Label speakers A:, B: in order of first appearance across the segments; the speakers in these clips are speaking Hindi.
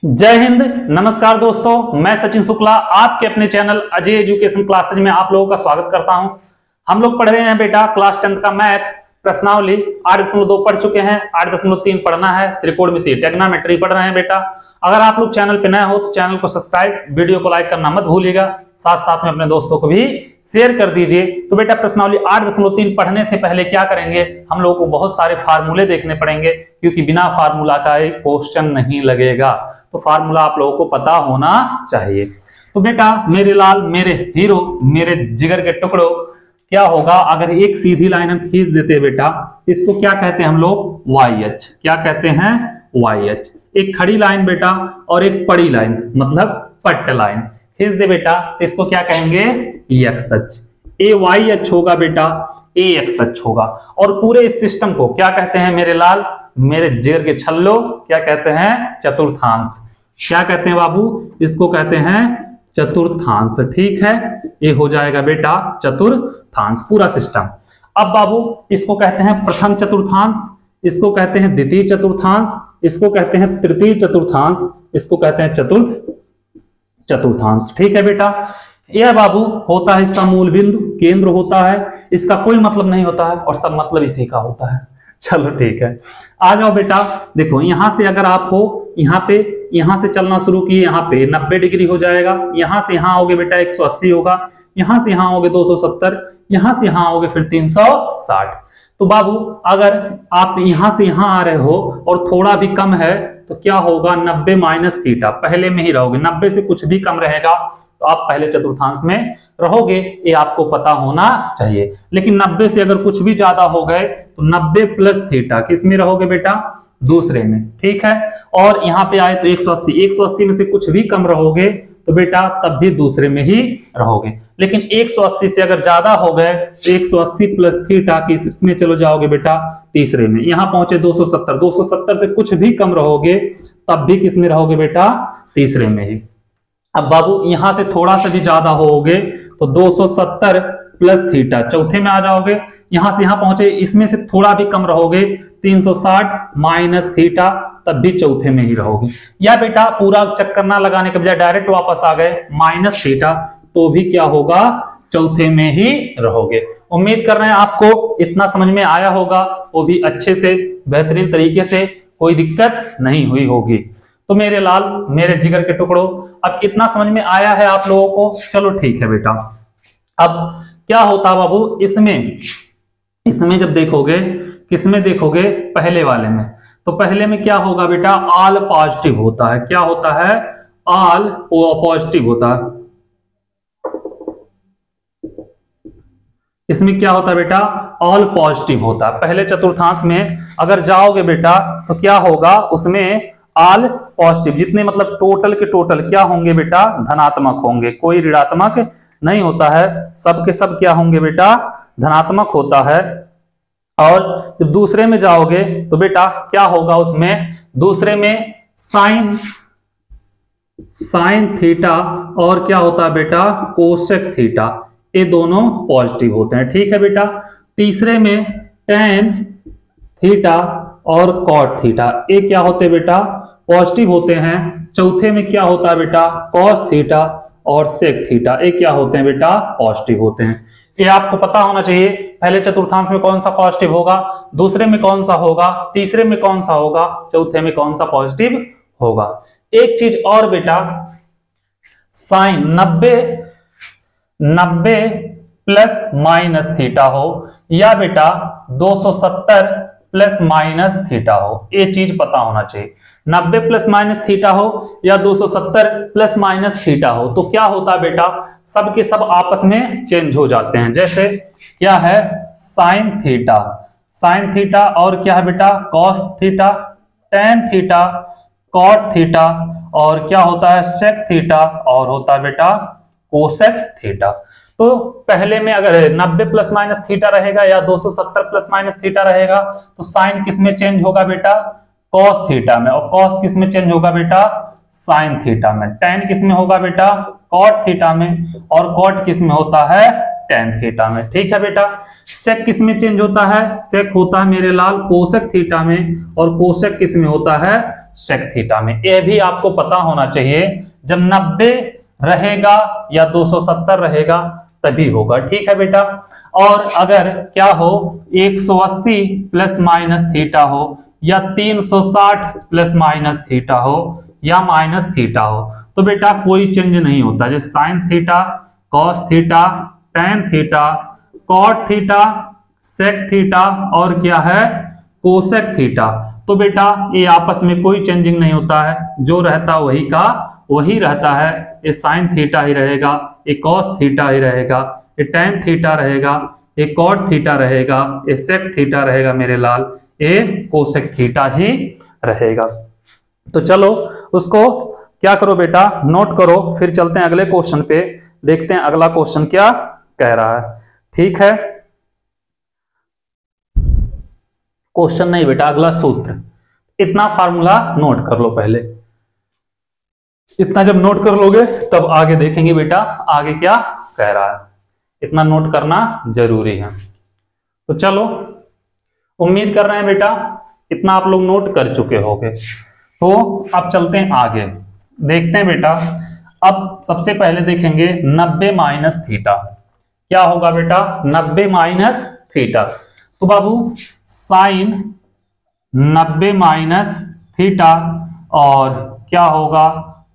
A: जय हिंद। नमस्कार दोस्तों, मैं सचिन शुक्ला आपके अपने चैनल अजय एजुकेशन क्लासेज में आप लोगों का स्वागत करता हूं। हम लोग पढ़ रहे हैं बेटा क्लास 10 का मैथ प्रश्नावली 8.2 पढ़ चुके हैं, 8.3 पढ़ना है, त्रिकोणमिति ट्रिग्नोमेट्री पढ़ रहे हैं बेटा। अगर आप लोग चैनल पे नए हो तो चैनल को सब्सक्राइब, वीडियो को लाइक करना मत भूलिएगा, साथ साथ में अपने दोस्तों को भी शेयर कर दीजिए। तो बेटा प्रश्नावली 8.3 पढ़ने से पहले क्या करेंगे, हम लोगों को बहुत सारे फार्मूले देखने पड़ेंगे, क्योंकि बिना फार्मूला का एक क्वेश्चन नहीं लगेगा। तो फार्मूला आप लोगों को पता होना चाहिए। तो बेटा मेरे लाल, मेरे हीरो, मेरे जिगर के टुकड़ों, क्या होगा अगर एक सीधी लाइन हम खींच देते हैं बेटा, इसको क्या कहते हैं हम लोग, वाई एच। क्या कहते हैं, वाई एच। एक खड़ी लाइन बेटा और एक पड़ी लाइन मतलब पट्ट लाइन खींच दे बेटा, तो इसको क्या कहेंगे, एक्स एच। ए वाई एच होगा बेटा, ए एक्स एच होगा। और पूरे इस सिस्टम को क्या कहते हैं मेरे लाल, मेरे जिगर के छल्लो, क्या कहते हैं, चतुर्थांश। क्या कहते हैं बाबू, इसको कहते हैं चतुर्थांश। ठीक है, ये हो जाएगा बेटा चतुर्थांश पूरा सिस्टम। अब बाबू इसको कहते हैं प्रथम चतुर्थांश, इसको कहते हैं द्वितीय चतुर्थांश, इसको कहते हैं तृतीय चतुर्थांश, इसको कहते हैं चतुर्थ चतुर्थांश। ठीक है बेटा, यह बाबू होता है इसका मूल बिंदु, केंद्र होता है, इसका कोई मतलब नहीं होता है और सब मतलब इसी का होता है। चलो ठीक है, आ जाओ बेटा। देखो यहां से अगर आप हो यहां से चलना शुरू किए, यहाँ पे 90 डिग्री हो जाएगा। यहां से यहां आओगे बेटा 180 होगा, यहां से यहां आओगे 270, यहां से यहां आओगे फिर 360। तो बाबू अगर आप यहां से यहां आ रहे हो और थोड़ा भी कम है तो क्या होगा, 90 माइनस थीटा, पहले में ही रहोगे। 90 से कुछ भी कम रहेगा तो आप पहले चतुर्थांश में रहोगे, ये आपको पता होना चाहिए। लेकिन 90 से अगर कुछ भी ज्यादा हो गए तो 90 प्लस थीटा किस में रहोगे बेटा, दूसरे में। ठीक है, और यहाँ पे आए तो 180 में से कुछ भी कम रहोगे तो बेटा तब भी दूसरे में ही रहोगे। लेकिन 180 से अगर ज्यादा हो गए तो 180 प्लस थीटा किसमें चलो जाओगे बेटा, तीसरे में। यहां पहुंचे 270 से कुछ भी कम रहोगे तब भी किसमें रहोगे बेटा, तीसरे में ही। अब बाबू यहां से थोड़ा सा भी ज्यादा होगे तो 270 प्लस थीटा चौथे में आ जाओगे। यहां से यहां पहुंचे, इसमें से थोड़ा भी कम रहोगे 360 माइनस थीटा, तब भी चौथे में ही रहोगे। या बेटा पूरा चक्कर ना लगाने के बजाय डायरेक्ट वापस आ गए माइनस थीटा, तो भी क्या होगा, चौथे में ही रहोगे। उम्मीद कर रहे हैं आपको इतना समझ में आया होगा, वो भी अच्छे से बेहतरीन तरीके से, कोई दिक्कत नहीं हुई होगी। तो मेरे लाल, मेरे जिगर के टुकड़ों, अब इतना समझ में आया है आप लोगों को। चलो ठीक है बेटा, अब क्या होता बाबू, इसमें जब देखोगे, किसमें देखोगे, पहले वाले में, तो पहले में क्या होगा बेटा, ऑल पॉजिटिव होता है। क्या होता है, ऑल पॉजिटिव होता है। इसमें क्या होता है बेटा, ऑल पॉजिटिव होता है। पहले चतुर्थांश में अगर जाओगे बेटा तो क्या होगा, उसमें ऑल पॉजिटिव, जितने मतलब टोटल के टोटल क्या होंगे बेटा, धनात्मक होंगे, कोई ऋणात्मक नहीं होता है। सब के सब क्या होंगे बेटा, धनात्मक होता है। और जब दूसरे में जाओगे तो बेटा क्या होगा, उसमें दूसरे में साइन थीटा और क्या होता है बेटा, कोसेक थीटा, ये दोनों पॉजिटिव होते हैं। ठीक है बेटा, तीसरे में टेन थीटा और कॉट थीटा, ये क्या होते हैं बेटा, पॉजिटिव होते हैं। चौथे में क्या होता है बेटा, कॉस थीटा और सेक थीटा, ये क्या होते हैं बेटा, पॉजिटिव होते हैं। ये आपको पता होना चाहिए, पहले चतुर्थांश में कौन सा पॉजिटिव होगा, दूसरे में कौन सा होगा, तीसरे में कौन सा होगा, चौथे में कौन सा पॉजिटिव होगा। एक चीज और बेटा, साइन 90 प्लस माइनस थीटा हो या बेटा 270 प्लस माइनस थीटा हो, ये चीज पता होना चाहिए। 90 प्लस माइनस थीटा हो या 270 प्लस माइनस थीटा हो, तो क्या होता है बेटा, सब के सब आपस में चेंज हो जाते हैं। जैसे क्या है, साइन थीटा और क्या है बेटा, cos theta, tan theta, cot theta और क्या होता है, सेक थीटा और होता है बेटा कोसेक थीटा। तो पहले में अगर 90 प्लस माइनस थीटा रहेगा या 270 प्लस माइनस थीटा रहेगा तो साइन किस में चेंज होगा बेटा, कॉस थीटा में, और कॉस किस में चेंज होगा बेटा, साइन थीटा में। टेन किस में होगा बेटा, कॉट थीटा में, और कॉट किस में होता है, टेन थीटा में। ठीक है बेटा, सेक किस में चेंज होता है, सेक होता है मेरे लाल कोसेक थीटा में, और कोसेक किस में होता है, सेक थीटा में। यह भी आपको पता होना चाहिए, जब 90 रहेगा या 270 रहेगा तभी होगा। ठीक है बेटा। और अगर क्या हो 180 प्लस माइनस थीटा हो, या 360 प्लस माइनस थीटा हो, या माइनस थीटा हो, तो बेटा कोई चेंज नहीं होता। जैसे sine theta, cos theta, tan theta, cot theta, sec theta और क्या है कोसेक थीटा, तो बेटा ये आपस में कोई चेंजिंग नहीं होता है, जो रहता वही का वही रहता है। ये साइन थीटा ही रहेगा, ये कॉस थीटा ही रहेगा, ये टेन थीटा रहेगा, ये कॉट थीटा रहेगा, ये सेक थीटा रहेगा मेरे लाल, ये कोसेक थीटा ही रहेगा। तो चलो उसको क्या करो बेटा, नोट करो, फिर चलते हैं अगले क्वेश्चन पे, देखते हैं अगला क्वेश्चन क्या कह रहा है। ठीक है, क्वेश्चन नहीं बेटा, अगला सूत्र। इतना फार्मूला नोट कर लो पहले, इतना जब नोट कर लोगे तब आगे देखेंगे बेटा आगे क्या कह रहा है। इतना नोट करना जरूरी है। तो चलो, उम्मीद कर रहे हैं बेटा इतना आप लोग नोट कर चुके होंगे। तो अब चलते हैं आगे, देखते हैं बेटा। अब सबसे पहले देखेंगे 90 माइनस थीटा क्या होगा बेटा, 90 माइनस थीटा। तो बाबू साइन 90 माइनस थीटा और क्या होगा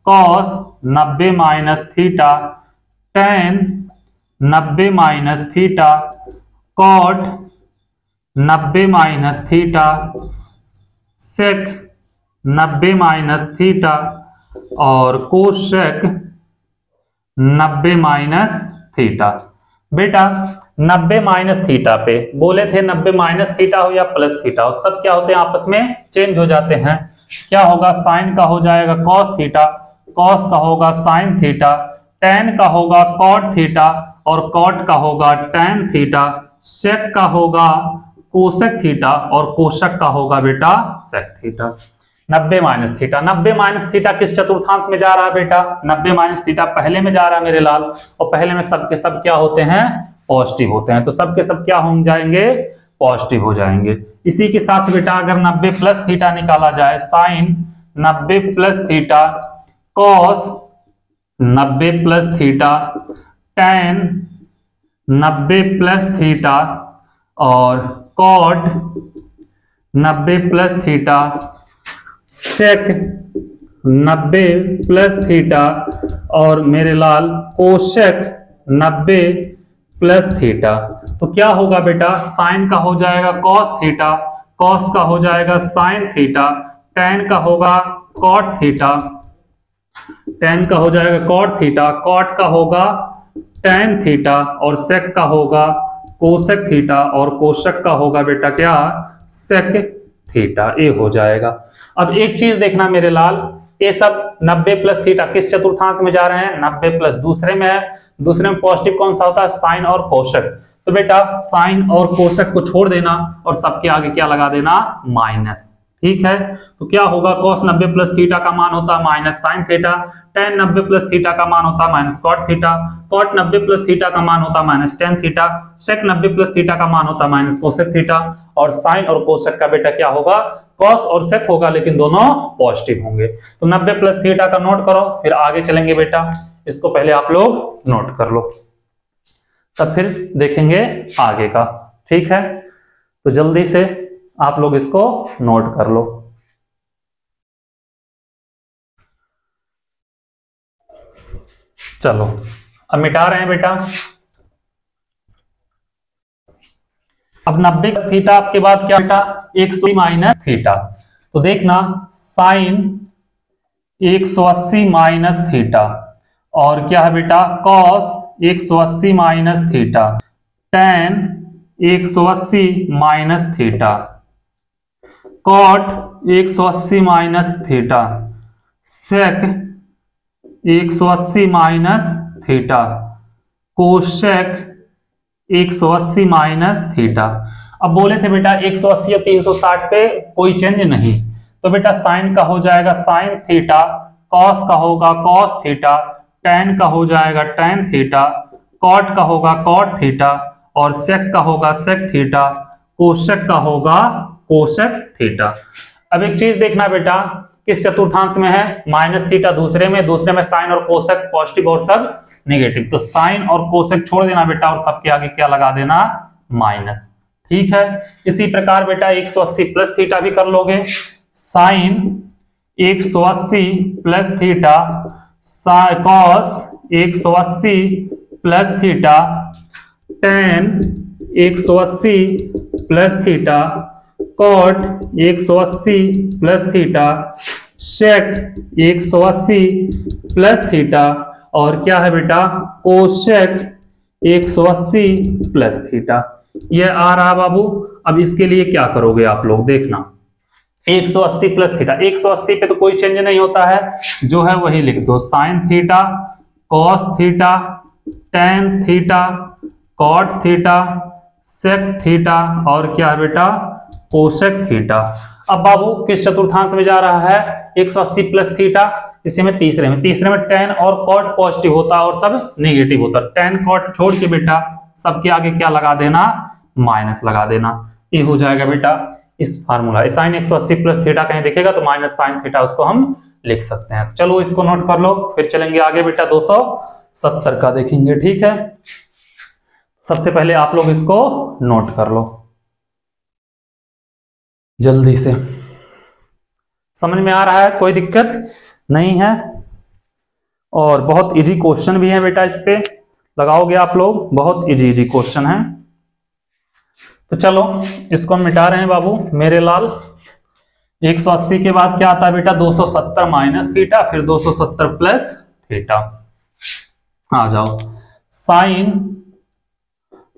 A: cos 90 minus theta, tan 90 minus theta, cot 90 minus theta, sec 90 minus theta और कोसेक 90 माइनस थीटा। बेटा 90 माइनस थीटा पे बोले थे 90 माइनस थीटा हो या प्लस थीटा हो, सब क्या होते हैं आपस में चेंज हो जाते हैं। क्या होगा साइन का हो जाएगा कॉस थीटा, कॉस का होगा साइन थीटा, टेन का होगा कॉट थीटा और कॉट का होगा टेन थीटा, सेक का होगा कोसेक थीटा और कोसेक का होगा बेटा sec theta. 90 minus theta, 90 minus theta किस चतुर्थांश में जा रहा है बेटा, 90 माइनस थीटा पहले में जा रहा है मेरे लाल, और पहले में सबके सब क्या होते हैं पॉजिटिव होते हैं, तो सबके सब क्या हो जाएंगे पॉजिटिव हो जाएंगे। इसी के साथ बेटा अगर 90 प्लस थीटा निकाला जाए, sine 90 plus theta, cos 90 plus theta, tan 90 plus theta और cot 90 plus theta, sec 90 plus theta और मेरे लाल कोसेक 90 प्लस थीटा। तो क्या होगा बेटा साइन का हो जाएगा कॉस थीटा, कॉस का हो जाएगा साइन थीटा, टेन का होगा कॉट थीटा, टेन का हो जाएगा कॉट थीटा, कॉट का होगा टेन थीटा और सेक का होगा कोसेक थीटा और कोसेक का होगा बेटा क्या सेक थीटा। ये हो जाएगा। अब एक चीज देखना मेरे लाल, ये सब 90 प्लस थीटा किस चतुर्थांश में जा रहे हैं 90 प्लस, दूसरे में है, दूसरे में पॉजिटिव कौन सा होता है साइन और कोसेक। तो बेटा साइन और कोसेक को छोड़ देना और सबके आगे क्या लगा देना माइनस। ठीक है, तो क्या होगा कॉस 90 प्लस थीटा का मान होता है minus sine theta, tan 90 plus theta का मान होता है minus cot theta, cot 90 plus theta का मान होता है minus tan theta, sec 90 plus theta का मान होता है माइनस कोसेक थीटा और साइन और कोसेक का बेटा क्या होगा कॉस और सेक होगा, लेकिन दोनों पॉजिटिव होंगे। तो 90 प्लस थीटा का नोट करो, फिर आगे चलेंगे बेटा। इसको पहले आप लोग नोट कर लो, तब फिर देखेंगे आगे का। ठीक है, तो जल्दी से आप लोग इसको नोट कर लो। चलो अब मिटा रहे हैं बेटा। अब 90 थीटा आपके बाद क्या बेटा 180 माइनस थीटा, तो देखना साइन 180 माइनस थीटा और क्या है बेटा cos 180 minus theta, tan 180 minus theta, cot 180 minus theta, sec 180 minus theta, cosec 180 minus theta. अब बोले थे बेटा 180 और 360 पे कोई चेंज नहीं, तो बेटा साइन का हो जाएगा साइन थीटा, कॉस का होगा कॉस थीटा, टेन का हो जाएगा टेन थीटा, कॉट का होगा कॉट थीटा और सेक का होगा सेक थीटा, कोसेक का होगा कोसेक थीटा। अब एक चीज देखना बेटा, किस चतुर्थांश में है, माइनस थीटा दूसरे में साइन और कोसेक पॉजिटिव और सब नेगेटिव। तो साइन और कोसेक छोड़ देना बेटा और सबके आगे क्या लगा देना, माइनस। ठीक है, इसी प्रकार बेटा 180 प्लस थीटा भी कर लोगे। Sine 180 plus theta cos 180 plus theta tan 180 plus theta cot 180 plus theta sec 180 plus theta और क्या है बेटा, कोसेक 180 प्लस थीटा। ये आ रहा बाबू। अब इसके लिए क्या करोगे आप लोग, देखना 180 प्लस थीटा, 180 पे तो कोई चेंज नहीं होता है, जो है वही लिख दो। Sine theta cos theta tan theta cot theta sec theta और क्या है बेटा, कोसेक थीटा। अब बाबू किस चतुर्थांश में जा रहा है, 180 प्लस थीटा, इसी में तीसरे में टेन और कॉट पॉजिटिव होता और सब नेगेटिव होता। टेन कॉट छोड़ के बेटा सबके आगे क्या लगा देना, माइनस लगा देना। ये हो जाएगा बेटा इस फार्मूला। साइन 180 प्लस थीटा कहीं दिखेगा तो माइनस साइन थीटा उसको हम लिख सकते हैं। चलो इसको नोट कर लो, फिर चलेंगे आगे बेटा 270 का देखेंगे। ठीक है, सबसे पहले आप लोग इसको नोट कर लो जल्दी से। समझ में आ रहा है, कोई दिक्कत नहीं है और बहुत इजी क्वेश्चन भी है बेटा, इस पे लगाओगे आप लोग, बहुत इजी क्वेश्चन है। तो चलो इसको हम मिटा रहे हैं बाबू मेरे लाल। 180 के बाद क्या आता है बेटा, 270 माइनस थीटा फिर 270 प्लस थीटा। आ जाओ, sine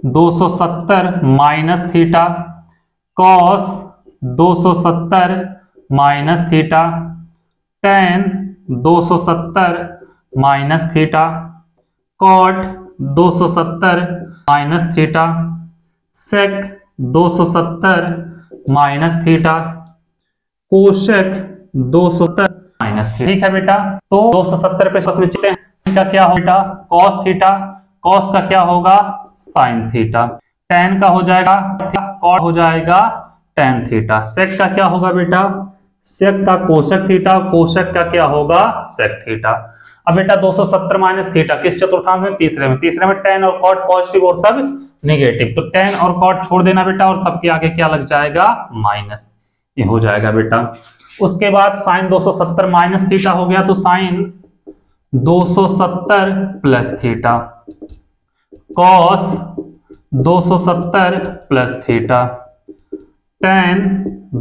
A: 270 minus theta cos 270 minus theta tan 270 minus theta cot 270 minus theta sec 270 minus theta cosec 270 minus theta. ठीक है बेटा, तो 270 पे सबसे चलते हैं। इसका क्या होगा, कॉस थीटा, कॉस का क्या होगा, साइन थीटा, टेन का हो जाएगा कॉट हो जाएगा टेन थीटा, सेक का क्या होगा बेटा, सेक का कोसेक थीटा, कोसेक का क्या होगा, सेक थीटा। अब बेटा 270 माइनस थीटा किस चतुर्थांश में, तीसरे में टेन और कॉट पॉजिटिव और सब नेगेटिव, तो टेन और कॉट छोड़ देना बेटा और सबके आगे क्या लग जाएगा, माइनस। ये हो जाएगा बेटा। उसके बाद साइन 270 माइनस थीटा हो गया, तो sine 270 plus theta cos 270 plus theta tan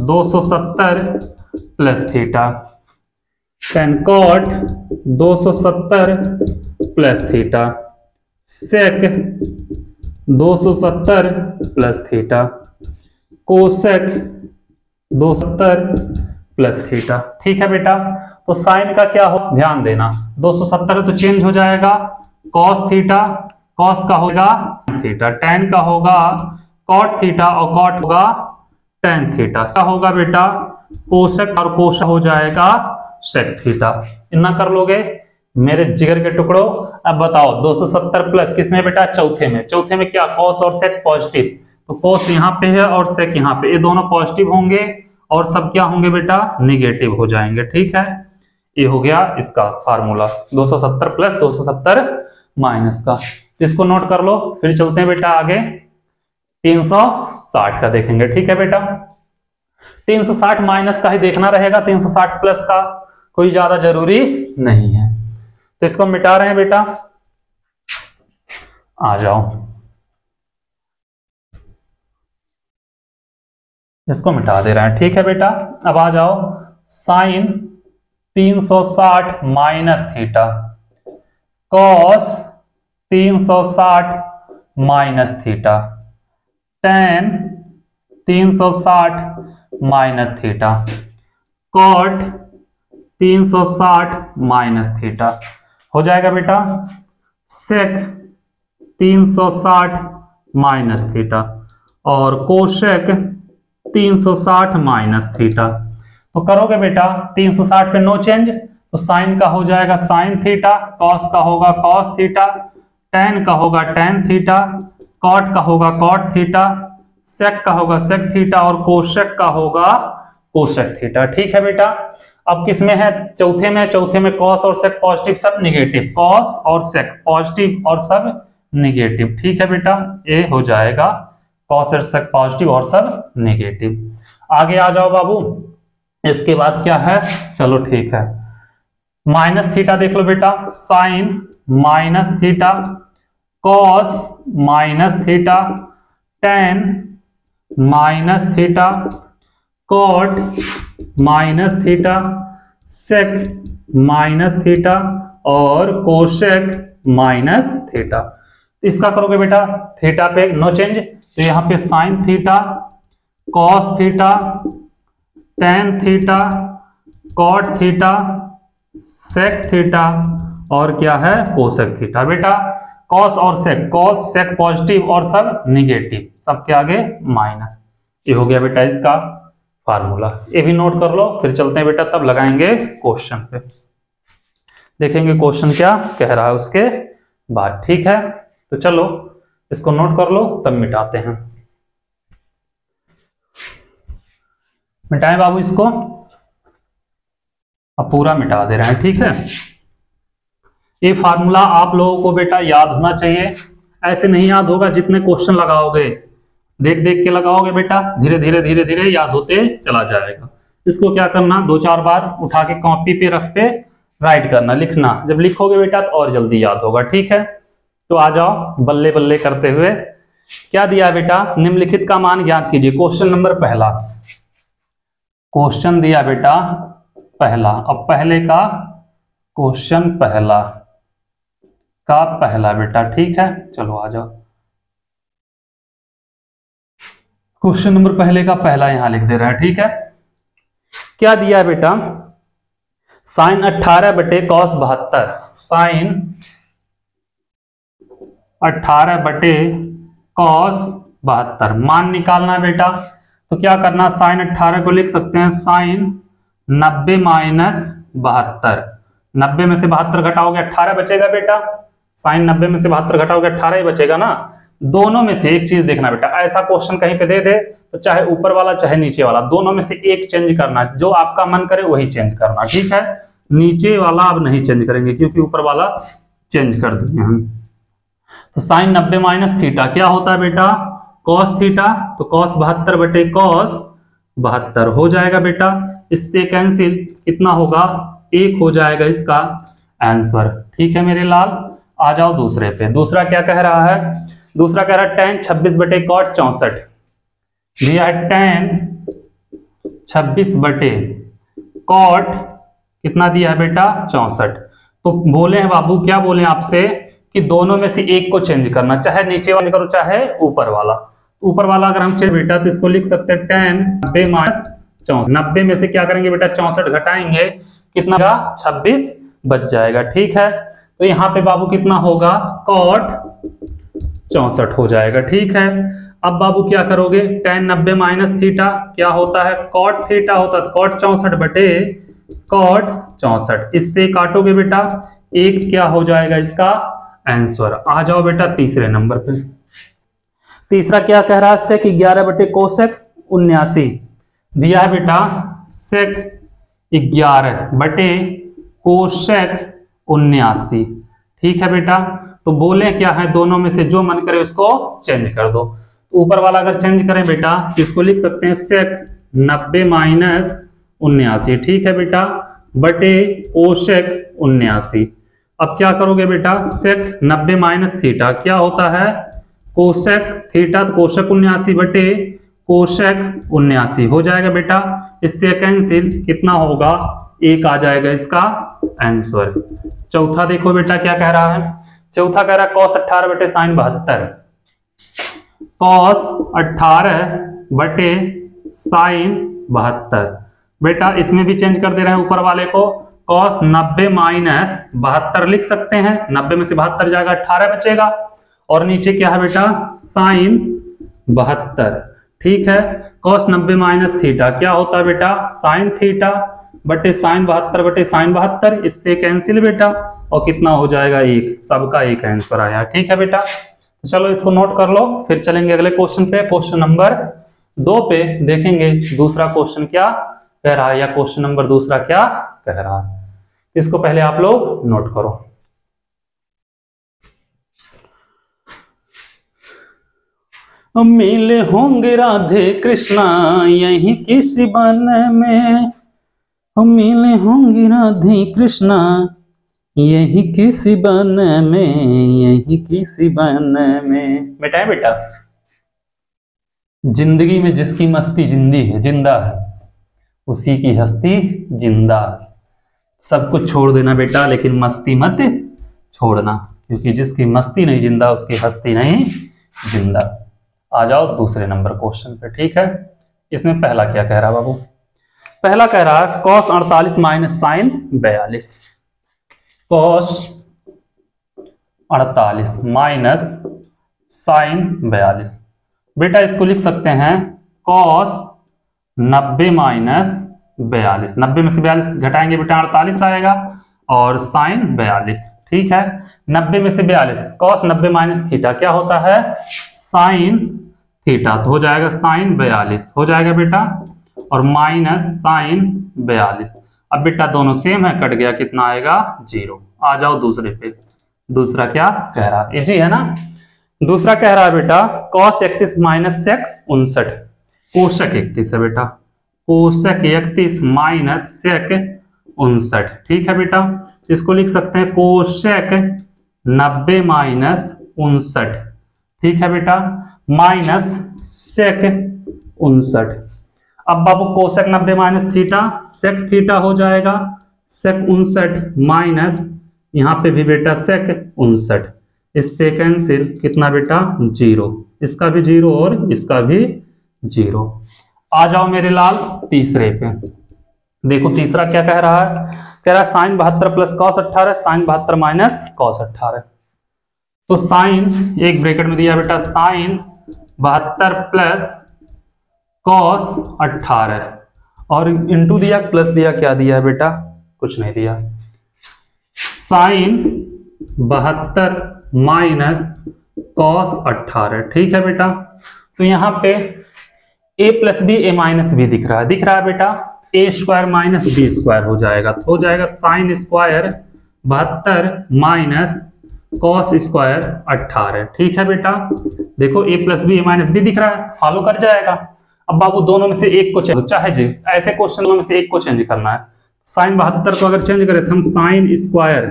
A: 270 plus theta tan cot 270 plus theta sec 270 plus theta cosec 270 plus theta. ठीक है बेटा, तो साइन का क्या हो, ध्यान देना 270 तो चेंज हो जाएगा, कॉस थीटा, कॉस का होगा थीटा, टेन का होगा कॉट थीटा और कॉट होगा टेन थीटा, क्या होगा बेटा कोसेक और कोसेक हो जाएगा सेक थीटा। इतना कर लोगे मेरे जिगर के टुकड़ों। अब बताओ 270 प्लस किसमें बेटा, चौथे में क्या, कॉस और सेक पॉजिटिव, तो कॉस यहाँ पे है और सेक यहाँ पे, ये दोनों पॉजिटिव होंगे और सब क्या होंगे बेटा, निगेटिव हो जाएंगे। ठीक है, ये हो गया इसका फार्मूला 270 प्लस 270 माइनस का। इसको नोट कर लो, फिर चलते हैं बेटा आगे 360 का देखेंगे। ठीक है बेटा, 360 माइनस का ही देखना रहेगा, 360 प्लस का कोई ज्यादा जरूरी नहीं है। तो इसको मिटा रहे हैं बेटा, आ जाओ इसको मिटा दे रहे हैं। ठीक है बेटा, अब आ जाओ sine 360 minus theta cos 360 minus theta tan 360 minus theta cot 360 minus theta हो जाएगा बेटा सेक 360 माइनस थीटा और कोसेक 360 माइनस थीटा। तो करोगे बेटा 360 पे नो चेंज, तो साइन का हो जाएगा साइन थीटा, कॉस का होगा कॉस थीटा, टेन का होगा टेन थीटा, कॉट का होगा कॉट थीटा, सेक का होगा सेक थीटा और कोसेक का होगा कोसेक थीटा। ठीक है बेटा, अब किस में है, चौथे में, चौथे में कॉस और सेक पॉजिटिव सब निगेटिव, कॉस और सेक पॉजिटिव और सब निगेटिव। ठीक है बेटा, ये हो जाएगा कॉस और सेक पॉजिटिव और सब निगेटिव। आगे आ जाओ बाबू, इसके बाद क्या है, चलो ठीक है, माइनस थीटा देख लो बेटा, sine minus theta, cos minus theta, tan minus theta, cot minus theta, sec minus theta और कोसेक माइनस थीटा। इसका करोगे बेटा थीटा पे नो चेंज, तो यहां पे sine theta, cos theta, tan theta, cot theta, sec theta और क्या है, कोसेक थीटा। बेटा कॉस और सेक, कॉस सेक पॉजिटिव और सब निगेटिव, सबके आगे माइनस। ये हो गया बेटा इसका फार्मूला, ये भी नोट कर लो। फिर चलते हैं बेटा, तब लगाएंगे क्वेश्चन पे, देखेंगे क्वेश्चन क्या कह रहा है उसके बाद। ठीक है, तो चलो इसको नोट कर लो, तब मिटाते हैं। मिटाएं बाबू इसको, अब पूरा मिटा दे रहे हैं। ठीक है, ये फार्मूला आप लोगों को बेटा याद होना चाहिए, ऐसे नहीं याद होगा, जितने क्वेश्चन लगाओगे देख देख के लगाओगे बेटा, धीरे धीरे धीरे धीरे याद होते चला जाएगा। इसको क्या करना, 2-4 बार उठा के कॉपी पे रख पे राइट करना, लिखना, जब लिखोगे बेटा तो और जल्दी याद होगा। ठीक है, तो आ जाओ बल्ले बल्ले करते हुए। क्या दिया बेटा, निम्नलिखित का मान ज्ञात कीजिए। क्वेश्चन नंबर पहला, क्वेश्चन दिया बेटा पहला, अब पहले का क्वेश्चन पहला का पहला बेटा। ठीक है, चलो आ जाओ, क्वेश्चन नंबर पहले का पहला यहां लिख दे रहा है। ठीक है, क्या दिया बेटा, साइन 18 बटे कॉस 72, साइन 18 बटे कॉस 72 मान निकालना बेटा। तो क्या करना, साइन 18 को लिख सकते हैं साइन 90 माइनस 72, 90 में से 72 घटाओगे 18 बचेगा बेटा, साइन 90 में से 72 घटाओगे 18 ही बचेगा ना। दोनों में से एक चीज देखना बेटा, ऐसा क्वेश्चन कहीं पे दे दे तो चाहे ऊपर वाला चाहे नीचे वाला, दोनों में से एक चेंज करना, जो आपका मन करे वही चेंज करना। ठीक है, नीचे वाला अब नहीं चेंज करेंगे क्योंकि ऊपर वाला चेंज कर दिए हम। तो साइन 90 माइनस थीटा क्या होता है बेटा, कॉस थीटा, तो कॉस 72 बटे कॉस 72 हो जाएगा बेटा, इससे कैंसिल कितना होगा, 1 हो जाएगा इसका आंसर। ठीक है मेरे लाल, आ जाओ दूसरे पे। दूसरा क्या कह रहा है, दूसरा कह रहा है tan 26 बटे कॉट 64 दिया है, tan 26 बटे कॉट कितना दिया है बेटा 64। तो बोले हैं बाबू, क्या बोले आपसे कि दोनों में से एक को चेंज करना, चाहे नीचे वाले करो चाहे ऊपर वाला। ऊपर वाला अगर हम चेंज बेटा तो इसको लिख सकते हैं tan 90 माइनस 64, 90 में से क्या करेंगे बेटा 64 घटाएंगे, कितना 26 बच जाएगा। ठीक है, तो यहाँ पे बाबू कितना होगा, कॉट 64 हो जाएगा। ठीक है, अब बाबू क्या करोगे, tan 90 माइनस थीटा क्या होता है, कॉट थीटा होता है, कॉट 64 बटे कॉट 64, इससे काटोगे बेटा 1 क्या हो जाएगा इसका आंसर। आ जाओ बेटा तीसरे नंबर पे। तीसरा क्या कह रहा है, सेक 11 बटे कोसेक 79 दिया है बेटा, सेक 11 बटे कोसेक 79। ठीक है बेटा, तो बोले क्या है, दोनों में से जो मन करे उसको चेंज कर दो। ऊपर वाला अगर चेंज करें बेटा तो इसको लिख सकते हैं सेक 90 माइनस 79। ठीक है बेटा, बटे कोसेक 79। अब क्या करोगे बेटा, सेक 90 माइनस थीटा क्या होता है, कोसेक थीटा, तो कोसेक 79 बटे कोसेक 79 हो जाएगा बेटा, इससे कैंसिल कितना होगा, 1 आ जाएगा इसका आंसर। चौथा देखो बेटा क्या कह रहा है, चौथा कह रहा है कॉस 18 बटे साइन 72, कॉस 18 बटे साइन 72। बेटा इसमें भी चेंज कर दे रहे हैं ऊपर वाले को, कॉस 90 माइनस 72 लिख सकते हैं, 90 में से 72 जाएगा 18 बचेगा, और नीचे क्या है बेटा साइन 72। ठीक है, कॉस 90 माइनस थीटा क्या होता है बेटा, साइन थीटा बटे साइन 72 बटे साइन 72, इससे कैंसिल बेटा, और कितना हो जाएगा 1, सबका 1 आंसर आया। ठीक है बेटा, तो चलो इसको नोट कर लो, फिर चलेंगे अगले क्वेश्चन पे। क्वेश्चन नंबर 2 पे देखेंगे दूसरा क्वेश्चन क्या कह रहा है या क्वेश्चन नंबर दूसरा क्या कह रहा है, इसको पहले आप लोग नोट करो। मिले होंगे राधे कृष्णा यही किसी वन में, मिले होंगे राधे कृष्णा यही किसी वन में, यही किसी वन में। बेटा है बेटा, जिंदगी में जिसकी मस्ती जिंदा है उसी की हस्ती जिंदा है। सब कुछ छोड़ देना बेटा, लेकिन मस्ती मत छोड़ना, क्योंकि जिसकी मस्ती नहीं जिंदा उसकी हस्ती नहीं जिंदा। आ जाओ दूसरे नंबर क्वेश्चन पे, ठीक है। इसमें पहला क्या कह रहा है बाबू, पहला कह रहा है cos 48 minus sine 42, cos 48 minus sine 42। बेटा इसको लिख सकते हैं cos 90 माइनस 42, 90 में से 42 घटाएंगे बेटा 48 आएगा, और साइन 42, ठीक है। 90 में से 42 cos 90 माइनस थीटा क्या होता है, साइन थीटा, तो हो जाएगा साइन 42 हो जाएगा बेटा, और माइनस साइन 42। अब बेटा दोनों सेम है, कट गया, कितना आएगा 0। आ जाओ दूसरे पे, दूसरा क्या कह रहा है, इजी है ना। दूसरा कह रहा है बेटा cos 31 माइनस sec 59, कोशक 31 है बेटा, कोशक 31 माइनस sec 59, ठीक है बेटा। इसको लिख सकते हैं कोशक 90 माइनस 59, ठीक है बेटा, माइनस sec 59। अब बाबू कोशक 90 माइनस थीटा sec थीटा हो जाएगा sec 59 माइनस यहाँ पे भी बेटा sec 59, इससे कैंसिल, कितना बेटा 0, इसका भी 0 और इसका भी 0। आ जाओ मेरे लाल तीसरे पे, देखो तीसरा क्या कह रहा है, कह रहा है sine 72 plus cos 18, sine 72 minus cos 18। तो साइन एक ब्रैकेट में दिया बेटा साइन 72 प्लस cos 18, और इंटू दिया प्लस दिया, क्या दिया बेटा कुछ नहीं दिया, साइन 72 माइनस cos 18, ठीक है बेटा। तो यहाँ पे a plus B A minus B दिख रहा है बेटा, a square minus B square हो जाएगा, तो हो जाएगा sine square 72 minus cos square 18, ठीक है बेटा। देखो a plus B A minus B दिख रहा है, फॉलो कर जाएगा। अब बाबू दोनों में से एक को चेंज, चाहे ऐसे क्वेश्चन में से एक को चेंज करना है, साइन 72 को अगर चेंज करें तो हम sine square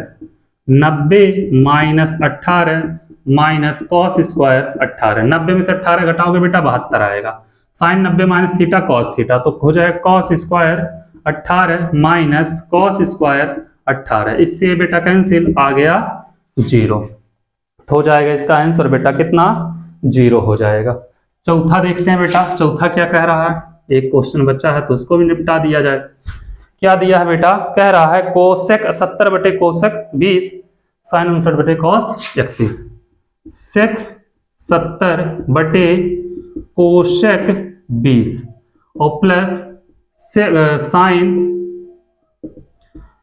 A: 90 minus 18 minus cos square 18, 90 में से 18 घटाओगे बेटा 72 आएगा, sine 90 minus theta cos theta, तो हो जाएगा cos square 18 minus cos square 18, इससे बेटा कैंसिल, आ गया 0, तो हो जाएगा इसका आंसर बेटा कितना 0 हो जाएगा। चौथा देखते हैं बेटा, चौथा क्या कह रहा है, एक क्वेश्चन बचा है तो उसको भी निपटा दिया जाए। क्या दिया है बेटा, कह रहा है कोसेक 70 बटे कोसेक 20 साइन 59 बटे cos 31, सेक 70 बटे कोसेक 20 और प्लस साइन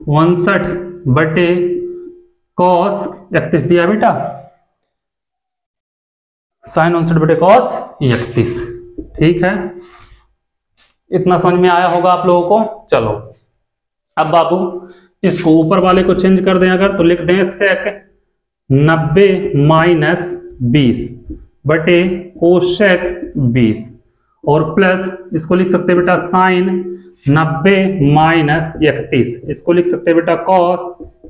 A: 59 बटे cos 31 दिया बेटा, साइन 59 बटे cos 31, ठीक है। इतना समझ में आया होगा आप लोगों को। चलो अब बाबू इसको ऊपर वाले को चेंज कर दें अगर, तो लिख दें सेक 90 माइनस 20 बटे कोसेक 20 और प्लस इसको लिख सकते हैं बेटा साइन 90 माइनस 31, इसको लिख सकते हैं बेटा cos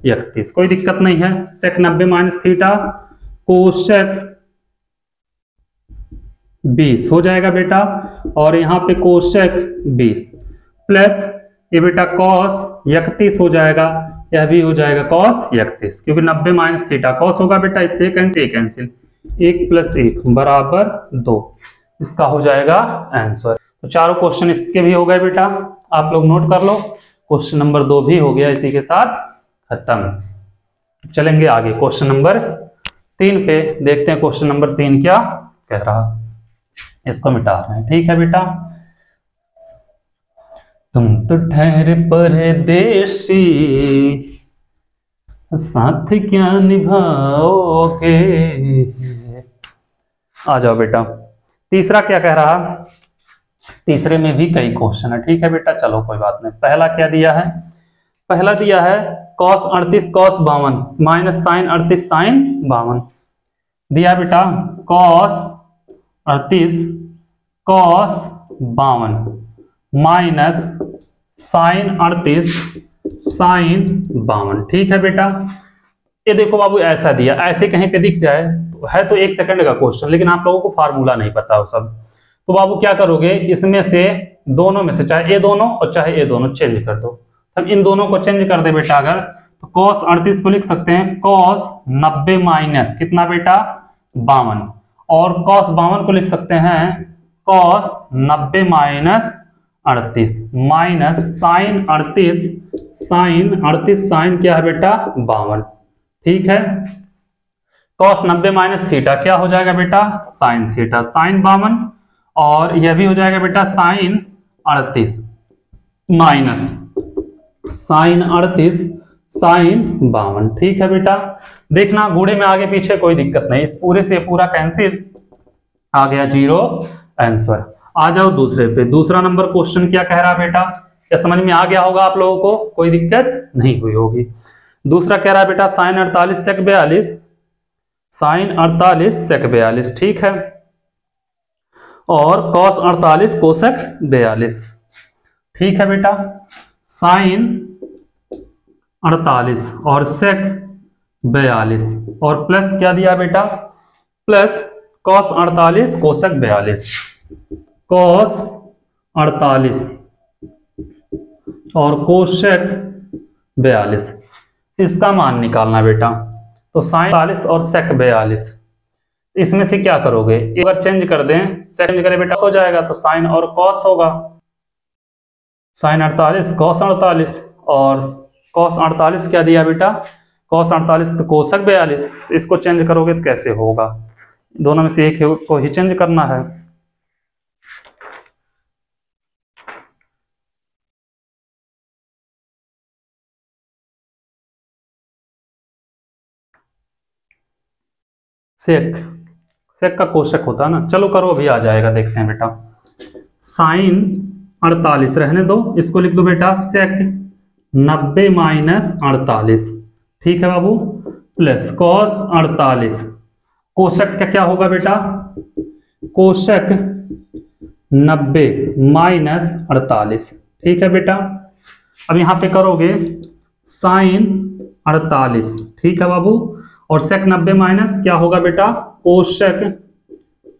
A: 31, कोई दिक्कत नहीं है। सेक 90 माइनस थीटा कोसेक 20 हो जाएगा बेटा, और यहाँ पे कोसेक 20 प्लस ये बेटा cos 31 हो जाएगा, यह भी हो जाएगा cos 31, क्योंकि 90 माइनस थीटा cos होगा बेटा, इससे कैंसिल 1 प्लस 1 बराबर 2, इसका हो जाएगा आंसर। तो चारों क्वेश्चन इसके भी हो गए बेटा, आप लोग नोट कर लो। क्वेश्चन नंबर 2 भी हो गया, इसी के साथ खत्म। चलेंगे आगे क्वेश्चन नंबर 3 पे, देखते हैं क्वेश्चन नंबर 3 क्या कह रहा, इसको मिटा रहे हैं, ठीक है बेटा। तुम तो ठहरे परदेसी साथ क्या निभाओगे। आ जाओ बेटा, तीसरा क्या कह रहा, तीसरे में भी कई क्वेश्चन है। ठीक है बेटा, चलो कोई बात नहीं। पहला क्या दिया है, पहला दिया है cos 38 cos 52 minus sin 38 sin 52 दिया बेटा। cos 38 cos 52 minus sin 38 sin 52। ठीक है बेटा, ये देखो बाबू ऐसा दिया, ऐसे कहीं पे दिख जाए है तो 1 सेकंड का क्वेश्चन, लेकिन आप लोगों को फार्मूला नहीं पता हो सब, तो बाबू क्या करोगे, इसमें से दोनों में से चाहे ये दोनों और चाहे ये दोनों चेंज कर दो। अब इन दोनों को चेंज कर दे बेटा अगर, तो cos 38 को लिख सकते हैं cos 90 माइनस कितना बेटा 52, और cos 52 को लिख सकते हैं cos 90 minus 38 minus sin 38 sin क्या है बेटा 52। ठीक है, cos 90 माइनस थीटा क्या हो जाएगा बेटा sin थीटा sin 52, और यह भी हो जाएगा बेटा sin 38 माइनस sin 38 sin 52। ठीक है बेटा, देखना गुणे में आगे पीछे कोई दिक्कत नहीं, इस पूरे से पूरा कैंसिल, आ गया 0 आंसर। आ जाओ दूसरे पे, दूसरा नंबर क्वेश्चन क्या कह रहा बेटा, क्या समझ में आ गया होगा आप लोगों को, कोई दिक्कत नहीं हुई होगी। दूसरा कह रहा है बेटा sin 48 sec 42 sin 48 sec 42। ठीक है, और cos 48 कोसेक 42। ठीक है बेटा, sin 48 और sec 42 और प्लस क्या दिया बेटा, प्लस cos 48 कोसेक 42, cos 48 और कोसेक 42, इसका मान निकालना बेटा। तो sin 48 और sec 42, इसमें से क्या करोगे, अगर चेंज कर दें, चेंज करें बेटा हो जाएगा, तो साइन और कॉस होगा, साइन 48 कॉस 48, और कॉस 48 क्या दिया बेटा कॉस 48 तो कोसक 42, तो इसको चेंज करोगे तो कैसे होगा, दोनों में से एक को ही चेंज करना है। सेक का कोशक होता है ना, चलो करो अभी आ जाएगा, देखते हैं बेटा। साइन 48 रहने दो, इसको लिख दो बेटा सेक 90 माइनस 48। ठीक है बाबू, प्लस कॉस 48, कोशक का क्या होगा बेटा, कोशक 90 माइनस 48। ठीक है बेटा, अब यहां पे करोगे साइन 48। ठीक है बाबू, और सेक 90 माइनस क्या होगा बेटा कोशक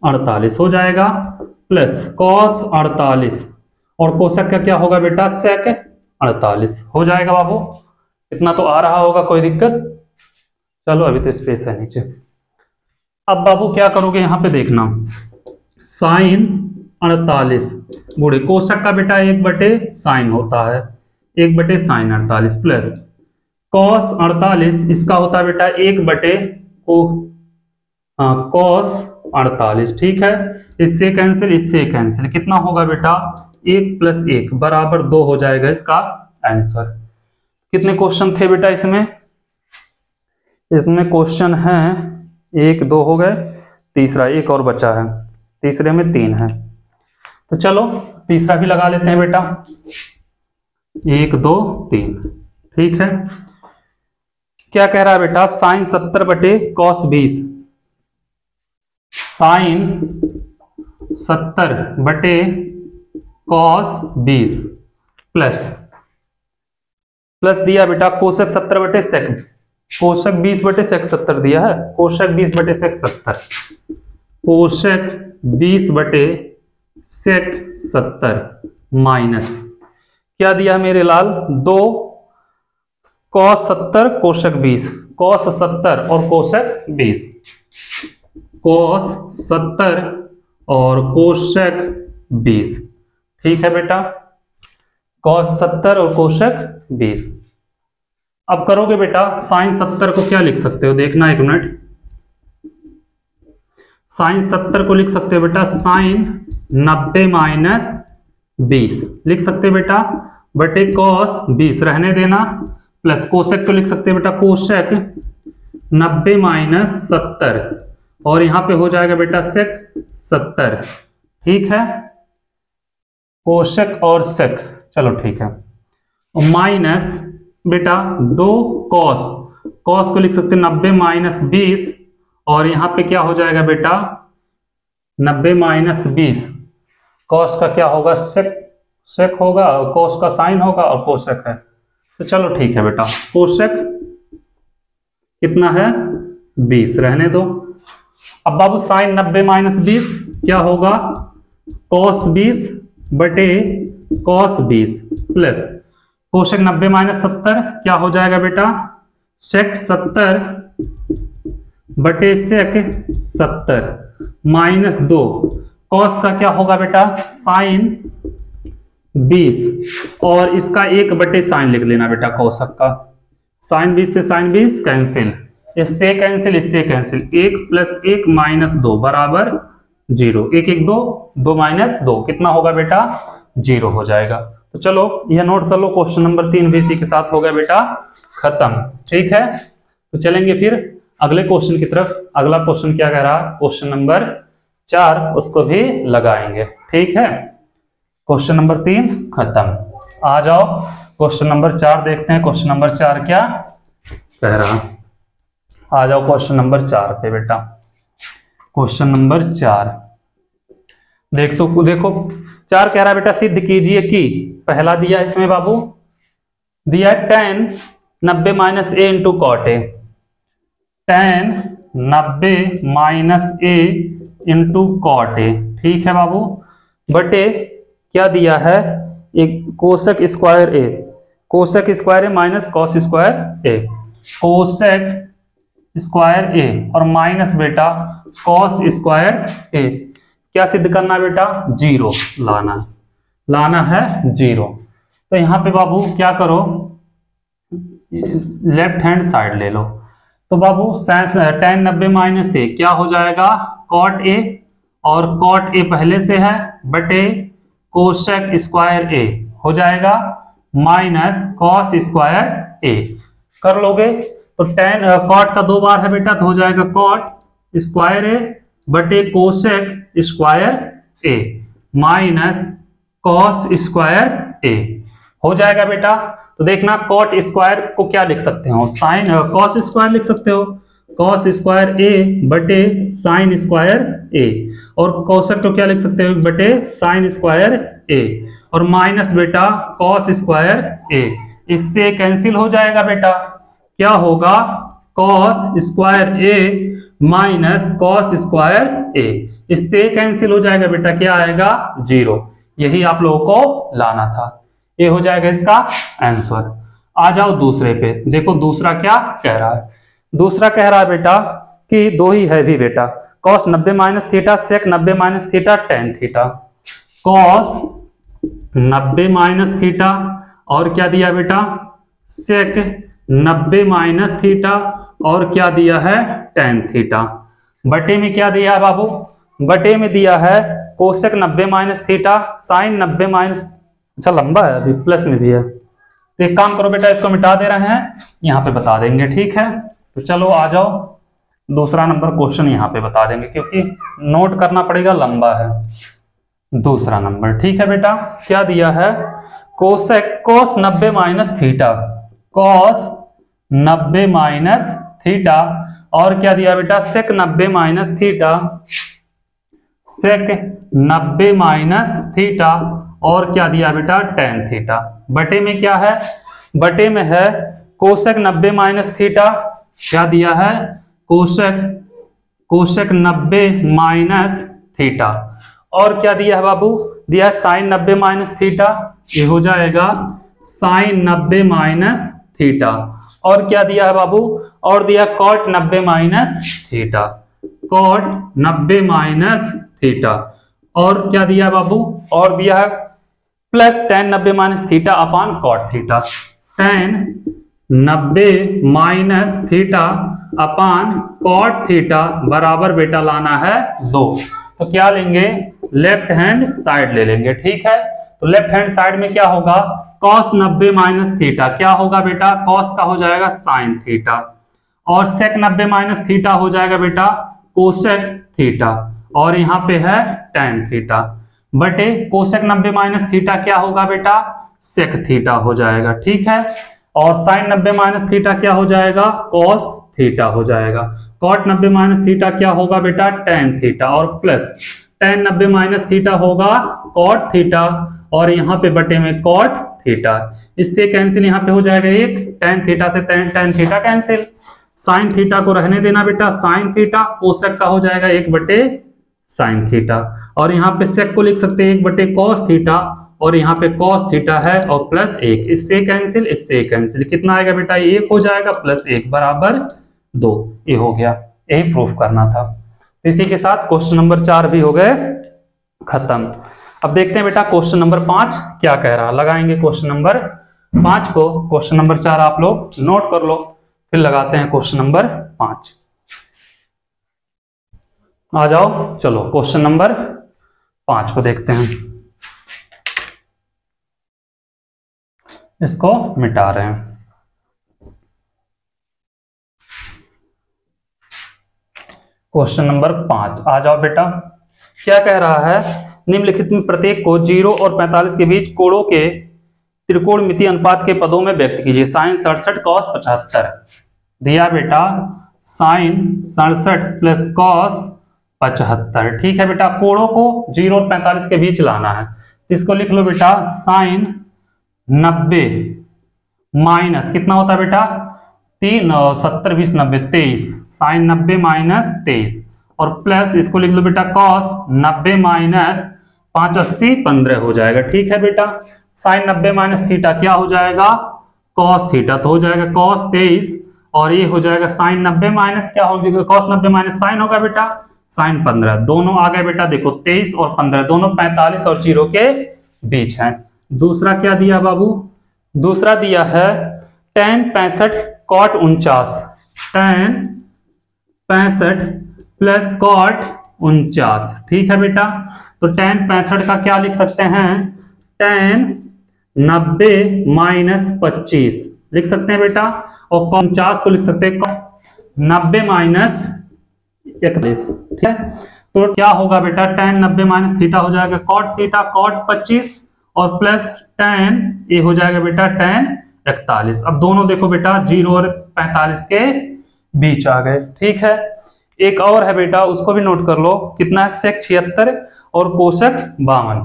A: 48 हो जाएगा, प्लस कॉस 48 और कोशक का क्या होगा बेटा सेक 48 हो जाएगा बाबू। इतना तो आ रहा होगा, कोई दिक्कत, चलो अभी तो स्पेस है नीचे। अब बाबू क्या करोगे, यहां पे देखना साइन 48 गुणे कोशक का बेटा 1/साइन होता है, 1/साइन 48 प्लस कॉस 48 इसका होता है बेटा 1/कॉस 48। ठीक है, इससे कैंसिल इससे कैंसिल, कितना होगा बेटा 1 + 1 बराबर 2 हो जाएगा इसका आंसर। कितने क्वेश्चन थे बेटा इसमें क्वेश्चन है 1 2 हो गए, तीसरा एक और बचा है, तीसरे में 3 है, तो चलो तीसरा भी लगा लेते हैं बेटा 1 2 3। ठीक है, क्या कह रहा है बेटा साइन 70/कॉस 20, साइन 70/कॉस 20 प्लस दिया बेटा कोशक 70/सेक, कोशक 20/सेक 70 दिया है, कोशक 20/सेक 70, कोशक 20/सेक 70 माइनस क्या दिया मेरे लाल 2 कॉस 70 कोशक 20, कॉस 70 और कोशक 20, कॉस 70 और कोशक 20। ठीक है बेटा, कॉस 70 और कोशक 20। अब करोगे बेटा साइन 70 को क्या लिख सकते हो, देखना एक मिनट, साइन 70 को लिख सकते हो बेटा साइन 90 माइनस 20 लिख सकते हो बेटा, बटे कॉस 20 रहने देना, प्लस कोशक को लिख सकते हैं बेटा कोशक 90 माइनस 70, और यहां पे हो जाएगा बेटा सेक 70। ठीक है, कोशेक और सेक, चलो ठीक है, माइनस बेटा 2 कॉस, कॉस को लिख सकते हैं 90 माइनस 20, और यहां पे क्या हो जाएगा बेटा 90 माइनस 20, कॉस का क्या होगा सेक, सेक होगा, कॉस का साइन होगा और कोशेक है, तो चलो ठीक है बेटा, कोशेक कितना है 20 रहने दो। अब बाबू साइन 90 माइनस 20 क्या होगा कॉस 20 बटे कॉस 20 प्लस कोशेक 90 माइनस 70 क्या हो जाएगा बेटा सेक 70 बटे सेक 70 माइनस 2, कॉस का क्या होगा बेटा साइन 20 और इसका 1 बटे साइन लिख लेना बेटा कोशेक का, साइन 20 से साइन 20 कैंसिल, इससे कैंसिल इससे कैंसिल, 1 प्लस 1 माइनस 2 बराबर 0, 1 1 2 2 माइनस 2 कितना होगा बेटा 0 हो जाएगा। तो चलो यह नोट कर लो, क्वेश्चन नंबर 3 भी इसी के साथ हो गया बेटा खत्म। ठीक है, तो चलेंगे फिर अगले क्वेश्चन की तरफ। अगला क्वेश्चन क्या कह रहा है, क्वेश्चन नंबर 4, उसको भी लगाएंगे। ठीक है, क्वेश्चन नंबर 3 खत्म। आ जाओ क्वेश्चन नंबर 4 देखते हैं, क्वेश्चन नंबर 4 क्या कह रहा। आ जाओ क्वेश्चन नंबर 4 पे बेटा। क्वेश्चन नंबर 4 देखो 4 कह रहा है बेटा सिद्ध कीजिए कि पहला दिया इसमें बाबू दिया tan 90 minus A into cot A, tan 90 minus A into cot A. ठीक है बाबू, बटे क्या दिया है एक cosec square A, cosec square A minus cos square A, cosec square A और माइनस बेटा कॉस स्क्वायर ए। क्या सिद्ध करना बेटा 0 लाना है 0। तो यहां पे बाबू क्या करो लेफ्ट हैंड साइड ले लो, तो बाबू tan 90 माइनस ए क्या हो जाएगा कॉट ए, और कॉट ए पहले से है बटे कोसेक स्क्वायर ए हो जाएगा माइनस कॉस स्क्वायर ए। कर लोगे तो tan कॉट का 2 बार है बेटा, तो हो जाएगा कॉट स्क्वायर ए बटे cosec square A minus cos square ए हो जाएगा बेटा। तो देखना कॉट स्क्वायर को क्या लिख सकते हो साइन कॉस स्क्वायर लिख सकते हो, कॉस स्क्वायर ए बटे साइन स्क्वायर ए, और कोसेक को क्या लिख सकते हो बटे साइन स्क्वायर ए, और माइनस बेटा कॉस स्क्वायर ए, इससे कैंसिल हो जाएगा बेटा। क्या होगा cos square A minus cos square ए, इससे कैंसिल हो जाएगा बेटा, क्या आएगा 0। यही आप लोगों को लाना था, ये हो जाएगा इसका आंसर। आ जाओ दूसरे पे, देखो दूसरा क्या कह रहा है। दूसरा कह रहा है बेटा कि 2 ही है भी बेटा, cos 90 minus theta sec 90 minus theta tan theta, cos 90 minus theta और क्या दिया बेटा सेक 90 माइनस थीटा और क्या दिया है टेन थीटा। बटे में क्या दिया है बाबू, बटे में दिया है cosec 90 minus theta sine 90 minus, अच्छा लंबा है अभी प्लस में भी है, तो एक काम करो बेटा इसको मिटा दे रहे हैं, यहाँ पे बता देंगे। ठीक है, तो चलो आ जाओ दूसरा नंबर क्वेश्चन यहाँ पे बता देंगे, क्योंकि नोट करना पड़ेगा लंबा है। दूसरा नंबर ठीक है बेटा, क्या दिया है cosec cos 90 minus theta, cos 90 minus theta और क्या दिया बेटा सेक 90 minus theta, sec 90 minus theta और क्या दिया बेटा टेन थीटा। बटे में क्या है, बटे में है कोसेक 90 माइनस थीटा, क्या दिया है कोसेक 90 माइनस थीटा और क्या दिया है बाबू, दिया है साइन 90 माइनस थीटा, ये हो जाएगा साइन 90 माइनस थीटा और क्या दिया है बाबू, और दिया cot 90 minus theta, cot 90 minus theta और क्या दिया है बाबू, और दिया है plus tan 90 minus theta upon cot theta, tan 90 minus theta upon cot theta बराबर बेटा लाना है 2। तो क्या लेंगे लेफ्ट हैंड साइड ले लेंगे। ठीक है, तो लेफ्ट हैंड साइड में क्या होगा cos 90 माइनस थीटा, क्या होगा बेटा cos का हो जाएगा साइन थीटा और sec 90 माइनस थीटा हो जाएगा बेटा कोसेक थीटा और यहाँ पे है tan थीटा। बटे कोसेक 90 माइनस थीटा क्या होगा बेटा, सेक थीटा हो जाएगा। ठीक है, और साइन 90 माइनस थीटा क्या हो जाएगा, कॉस थीटा हो जाएगा। कॉट 90 माइनस थीटा क्या होगा बेटा, टेन थीटा, और प्लस टेन 90 माइनस थीटा होगा कॉट थीटा, और यहाँ पे बटे में कॉट थीटा। इससे कैंसिल यहाँ पे हो जाएगा एक, टेन थीटा से tan theta cancel. Sine theta को रहने देना बेटा, साइन थीटा, कोसेक का हो जाएगा एक बटे साइन थीटा, और यहाँ पे सेक को लिख सकते हैं एक बटे कॉस थीटा, और यहाँ पे कॉस थीटा है और प्लस एक, इससे कैंसिल इससे कैंसिल, कितना आएगा बेटा, एक हो जाएगा प्लस एक बराबर 2। ये हो गया, यही प्रूफ करना था। इसी के साथ क्वेश्चन नंबर 4 भी हो गए खत्म। अब देखते हैं बेटा क्वेश्चन नंबर 5 क्या कह रहा, लगाएंगे क्वेश्चन नंबर 5 को। क्वेश्चन नंबर 4 आप लोग नोट कर लो, फिर लगाते हैं क्वेश्चन नंबर 5। आ जाओ, चलो क्वेश्चन नंबर 5 को देखते हैं। इसको मिटा रहे हैं। क्वेश्चन नंबर 5 आ जाओ बेटा। क्या कह रहा है, निम्नलिखित में प्रत्येक को 0 और 45 के बीच कोणों के त्रिकोणमितीय अनुपात के पदों में व्यक्त कीजिए। साइन 67 कॉस 75 दिया बेटा, साइन 67 प्लस कॉस 75। ठीक है बेटा, कोणों को 0 और 45 के बीच लाना है, इसको लिख लो बेटा, साइन 90 माइनस कितना होता है बेटा, 3 और 70 20 90 23, साइन 90 माइनस 23, और प्लस इसको लिख लो बेटा कॉस 90 माइनस 5 80 15 हो जाएगा। ठीक है बेटा, साइन 90 माइनस थीटा क्या हो जाएगा, कॉस थीटा, तो हो जाएगा कॉस 23, और ये हो जाएगा साइन 90 माइनस क्या होगा, कॉस 90 माइनस साइन होगा बेटा साइन 15, दोनों आ गए बेटा, देखो 23 और 15 दोनों 45 और 0 के बीच हैं। दूसरा क्या दिया बाबू, दूसरा दिया है tan 65 cot 49, tan 65 plus cot 49। ठीक है बेटा, तो tan 65 का क्या लिख सकते हैं, tan 90 माइनस 25 लिख सकते हैं बेटा, और 49 को लिख सकते हैं 90 माइनस 41। ठीक है, तो क्या होगा बेटा, tan 90 माइनस थीटा हो जाएगा cot थीटा cot 25, और प्लस tan ये हो जाएगा बेटा tan 41। अब दोनों देखो बेटा 0 और 45 के बीच आ गए। ठीक है, एक और है बेटा, उसको भी नोट कर लो, कितना है, सेक 76 और कोसेक 52।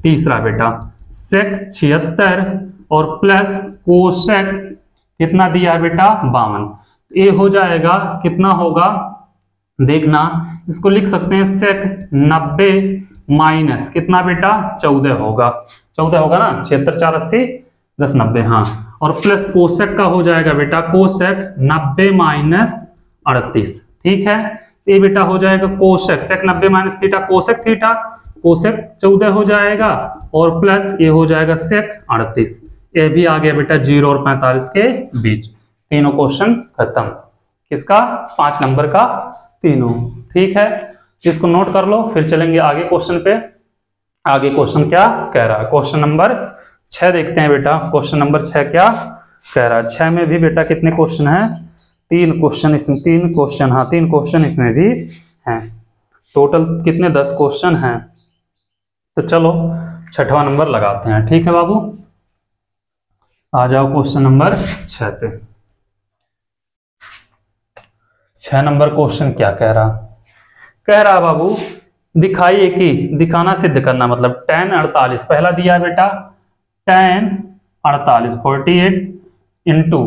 A: तीसरा बेटा सेक 76 और प्लस कोसेक कितना दिया है बेटा 52, ये हो जाएगा कितना होगा, देखना, इसको लिख सकते हैं सेक 90 माइनस कितना बेटा 14 होगा, 14 होगा ना, 76 4 80 10 90, हाँ, और प्लस कोसेक का हो जाएगा बेटा कोसेक 90 माइनस 38। ठीक है, ये बेटा हो जाएगा cosec sec 90 minus theta cosec theta, cosec 14 हो जाएगा, और प्लस ये हो जाएगा सेक 38। ये भी आ गया बेटा 0 और 45 के बीच। तीनों क्वेश्चन खत्म, किसका, 5 नंबर का तीनों। ठीक है, इसको नोट कर लो, फिर चलेंगे आगे क्वेश्चन पे। आगे क्वेश्चन क्या कह रहा है, क्वेश्चन नंबर 6 देखते हैं बेटा। क्वेश्चन नंबर 6 क्या कह रहा है, 6 में भी बेटा कितने क्वेश्चन हैं, 3 क्वेश्चन इसमें, 3 क्वेश्चन, हाँ 3 क्वेश्चन इसमें भी हैं, टोटल कितने 10 क्वेश्चन हैं। तो चलो 6वां नंबर लगाते हैं। ठीक है बाबू, आ जाओ क्वेश्चन नंबर 6 पे। 6 नंबर क्वेश्चन क्या कह रहा बाबू, दिखाइए कि, दिखाना सिद्ध करना मतलब tan 48, पहला दिया बेटा tan 48 48 इंटू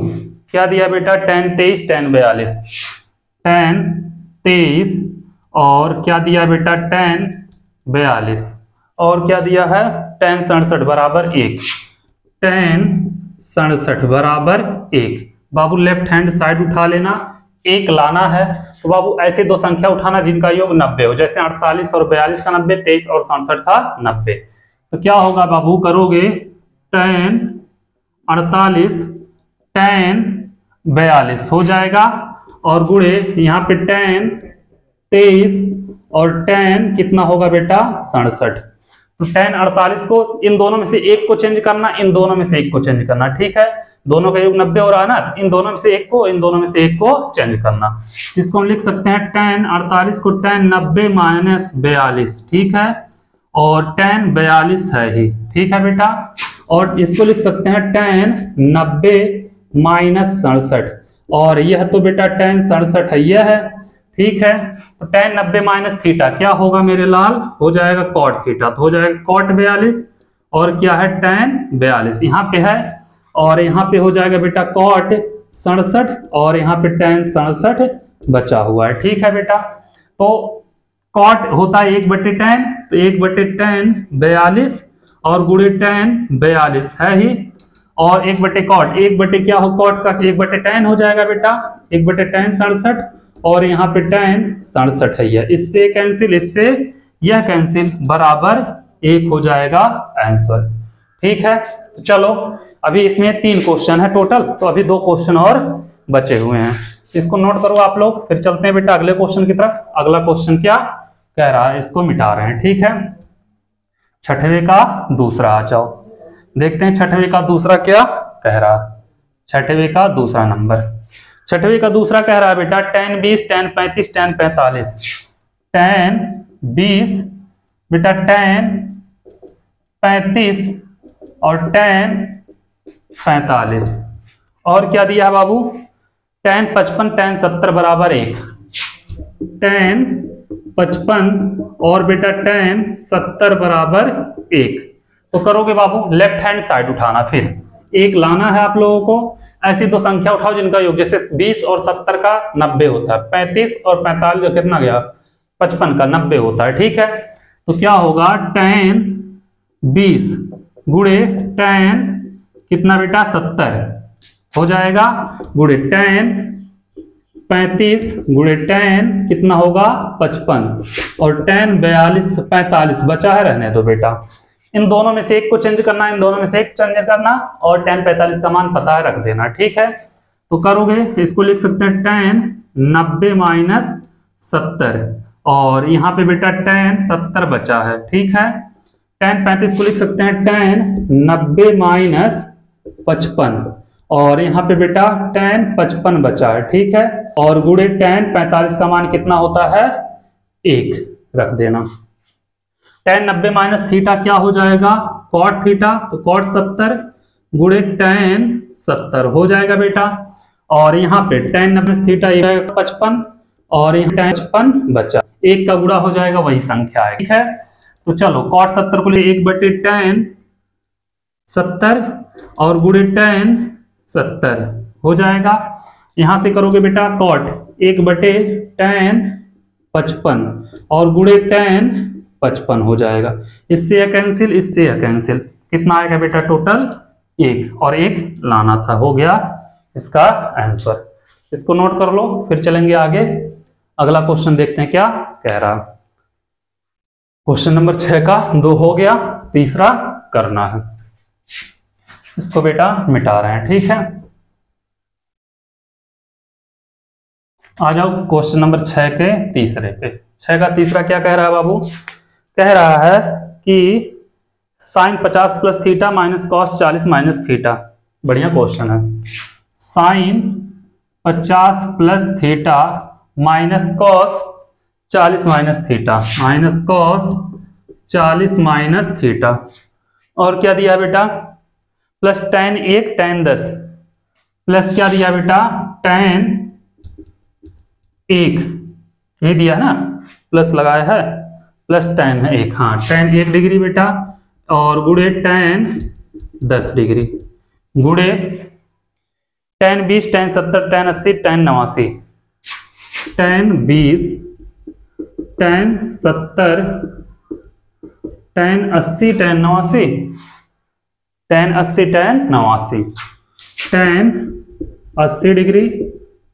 A: क्या दिया बेटा tan 23 tan 42, tan 23 और क्या दिया बेटा tan 42, और क्या दिया है tan 67 बराबर 1, tan 67 बराबर 1। बाबू लेफ्ट हैंड साइड उठा लेना, 1 लाना है, तो बाबू ऐसे दो संख्या उठाना जिनका योग 90 हो, जैसे 48 और 42 का 90, 23 और 67 का 90। तो क्या होगा बाबू, करोगे tan 48 tan 42 हो जाएगा, और गुणे यहाँ पे tan 23 और tan कितना होगा बेटा 67। तो tan 48 को इन दोनों में से एक को चेंज करना, इन दोनों में से एक को चेंज करना। ठीक है, दोनों का योग 90 हो रहा है ना, इन दोनों में से एक को, इन दोनों में से एक को चेंज करना। इसको हम लिख सकते हैं tan 48 को tan 90 माइनस 42। ठीक है, और tan 42 है ही, ठीक है बेटा। और इसको लिख सकते हैं tan 90 माइनस 67, और यह तो बेटा tan 67 है, यह है, ठीक है। तो tan 90 माइनस थीटा क्या होगा मेरे लाल, हो जाएगा cot थीटा, तो हो जाएगा cot 42, और क्या है tan 42 यहाँ पे है, और यहाँ पे हो जाएगा बेटा cot 67, और यहाँ पे tan 67 बचा हुआ है, ठीक है बेटा। तो cot होता है 1/tan, तो 1/tan 42 और गुणे tan 42 है ही, और 1/cot, 1/ क्या हो cot का, 1/tan हो जाएगा बेटा, 1/tan 67, और यहाँ पे tan 67 है, इससे कैंसिल, इससे यह कैंसिल, बराबर 1 हो जाएगा आंसर, ठीक है। तो चलो अभी इसमें 3 क्वेश्चन है टोटल, तो अभी 2 क्वेश्चन और बचे हुए हैं, इसको नोट करो आप लोग, फिर चलते हैं बेटा अगले क्वेश्चन की तरफ। अगला क्वेश्चन क्या कह रहा है, इसको मिटा रहे हैं, ठीक है। छठवें का दूसरा, आ जाओ देखते हैं छठवें का दूसरा क्या कह रहा है। छठवें का दूसरा नंबर, छठवें का दूसरा कह रहा है बेटा tan 20, tan 35, tan 45, tan 20 बेटा tan 35 और tan 45, और क्या दिया है बाबू, tan 55 tan 70 बराबर 1, tan 55 और बेटा tan 70 बराबर 1। तो करोगे बाबू लेफ्ट हैंड साइड उठाना, फिर 1 लाना है आप लोगों को, ऐसी 2 संख्या उठाओ जिनका योग, जैसे 20 और 70 का 90 होता है, 35 और 45 का कितना गया, 55 का 90 होता है, ठीक है। तो क्या होगा tan 20 गुणे tan कितना बेटा 70 हो जाएगा, गुणे tan 35 गुणे tan कितना होगा 55, और tan 45 बचा है, रहने दो बेटा, इन दोनों में से एक को चेंज करना, इन दोनों में से एक चेंज करना, और tan 45 का मान पता है, रख देना, ठीक है। तो करोगे इसको लिख सकते हैं tan 90 माइनस 70, और यहाँ पे बेटा tan 70 बचा है, ठीक है। tan 35 को लिख सकते हैं tan 90 माइनस 55, और यहाँ पे बेटा tan 55 बचा है, ठीक है, और गुणे tan 45 का मान कितना होता है 1, रख देना। tan 90 माइनस थीटा क्या हो जाएगा cot थीटा, तो cot 70 गुणे tan 70 हो जाएगा बेटा, और यहाँ पे tan 90 थीटा 55, और यहाँ tan 55 बचा, 1 का गुणा हो जाएगा, वही संख्या है, ठीक है। तो चलो cot 70 को लिए 1/tan 70 और गुणे tan 70 हो जाएगा, यहां से करोगे बेटा cot 1/tan 55 और गुणे tan 55 हो जाएगा, इससे यह कैंसिल, इससे यह कैंसिल, कितना आएगा बेटा टोटल 1, और 1 लाना था, हो गया इसका आंसर। इसको नोट कर लो, फिर चलेंगे आगे। अगला क्वेश्चन देखते हैं क्या कह रहा। क्वेश्चन नंबर 6 का 2 हो गया, तीसरा करना है, इसको बेटा मिटा रहे हैं, ठीक है। आ जाओ क्वेश्चन नंबर 6 के तीसरे पे। 6 का तीसरा क्या कह रहा है बाबू, कह रहा है कि sine 50 plus theta minus cos 40 minus theta, बढ़िया क्वेश्चन है। Sine 50 plus theta minus cos 40 minus theta, minus cos 40 minus theta, और क्या दिया बेटा प्लस tan 1 tan 10, प्लस क्या दिया बेटा tan 1, ये दिया है ना, प्लस लगाया है, प्लस tan 1, हाँ tan 1 डिग्री बेटा, और गुणे tan 10 डिग्री, गुणे tan 20 tan 70 tan 80 tan 89, tan 20 tan 70 tan 80 tan 89, tan 80 tan 89, tan 80 degree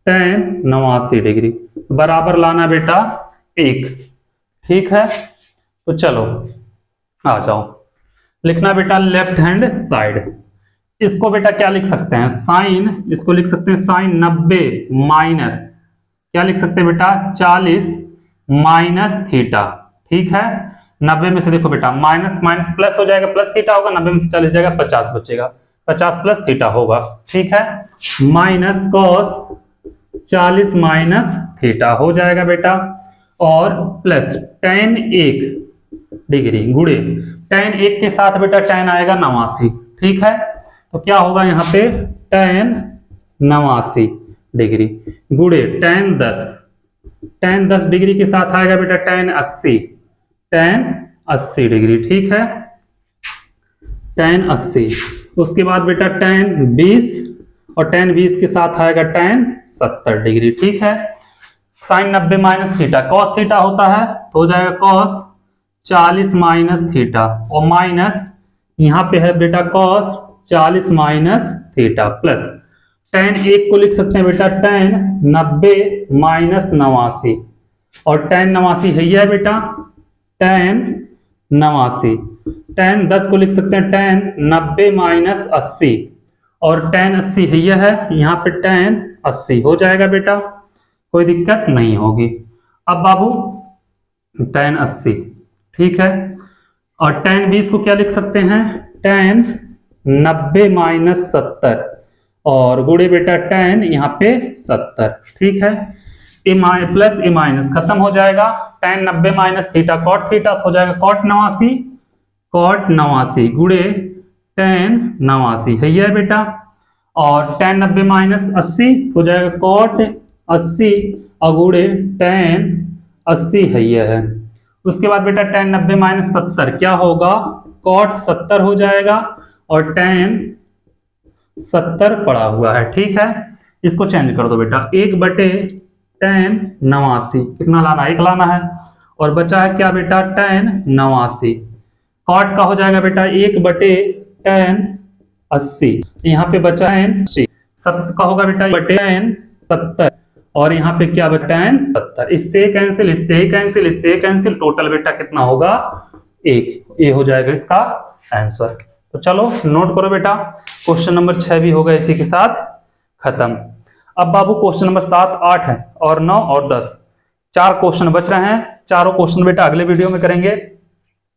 A: tan 89 degree, बराबर लाना बेटा 1, ठीक है। तो चलो आ जाओ, लिखना बेटा लेफ्ट हैंड साइड, इसको बेटा क्या लिख सकते हैं साइन, इसको लिख सकते हैं साइन 90 माइनस क्या लिख सकते हैं बेटा 40 माइनस थीटा, ठीक है। 90 में से देखो बेटा माइनस माइनस प्लस हो जाएगा, प्लस थीटा होगा, 90 में से 40 जाएगा 50 बचेगा, 50 प्लस थीटा होगा, ठीक है, माइनस कॉस 40 माइनस थीटा हो जाएगा बेटा, और प्लस tan 1 डिग्री गुणे tan 1 के साथ बेटा tan आएगा 89, ठीक है। तो क्या होगा यहाँ पे tan 89 डिग्री गुणे tan 10 डिग्री के साथ आएगा बेटा tan 80 डिग्री, ठीक है, tan 80। उसके बाद बेटा tan 20 और tan 20 के साथ आएगा tan 70 डिग्री, ठीक है। Sine 90 minus theta, cos theta होता है तो हो जाएगा cos 40 माइनस थीटा और माइनस यहाँ पे है बेटा cos 40 minus theta plus tan 1 को लिख सकते हैं बेटा tan 90 माइनस 89 और tan 89 है यह बेटा tan 89, tan 10 को लिख सकते हैं tan 90 माइनस 80 और tan 80 है यह है, यहाँ पे tan 80 हो जाएगा बेटा, कोई दिक्कत नहीं होगी। अब बाबू tan 80, ठीक है, और tan 20 को क्या लिख सकते हैं tan 90 माइनस 70 और गुणे बेटा tan यहाँ पे 70, ठीक है। ए प्लस ए माइनस खत्म हो जाएगा, tan 90 minus theta cot theta हो जाएगा cot 89 गुणे tan 89 है यह बेटा, और tan 90 माइनस 80 हो जाएगा cot 80 और गुणे tan 80 है यह है। उसके बाद बेटा tan 90 माइनस 70 क्या होगा cot 70 हो जाएगा और tan 70 पड़ा हुआ है, ठीक है। इसको चेंज कर दो बेटा, 1/tan 89 कितना लाना है 1 लाना है और बचा है क्या बेटा tan 89, cot का हो जाएगा बेटा 1/tan 80, यहाँ पे बचा tan 80, 70 का होगा बेटा tan 70 और यहाँ पे क्या बचा tan 70, इससे कैंसिल इससे कैंसिल इससे कैंसिल, टोटल बेटा कितना होगा 1, ये हो जाएगा इसका आंसर। तो चलो नोट करो बेटा, क्वेश्चन नंबर 6 भी होगा इसी के साथ खत्म। अब बाबू क्वेश्चन नंबर 7, 8 है और 9 और 10, 4 क्वेश्चन बच रहे हैं। चारों क्वेश्चन बेटा अगले वीडियो में करेंगे।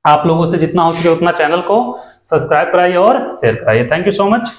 A: आप लोगों से जितना हो सके उतना चैनल को सब्सक्राइब कराइए और शेयर कराइए। Thank you so much.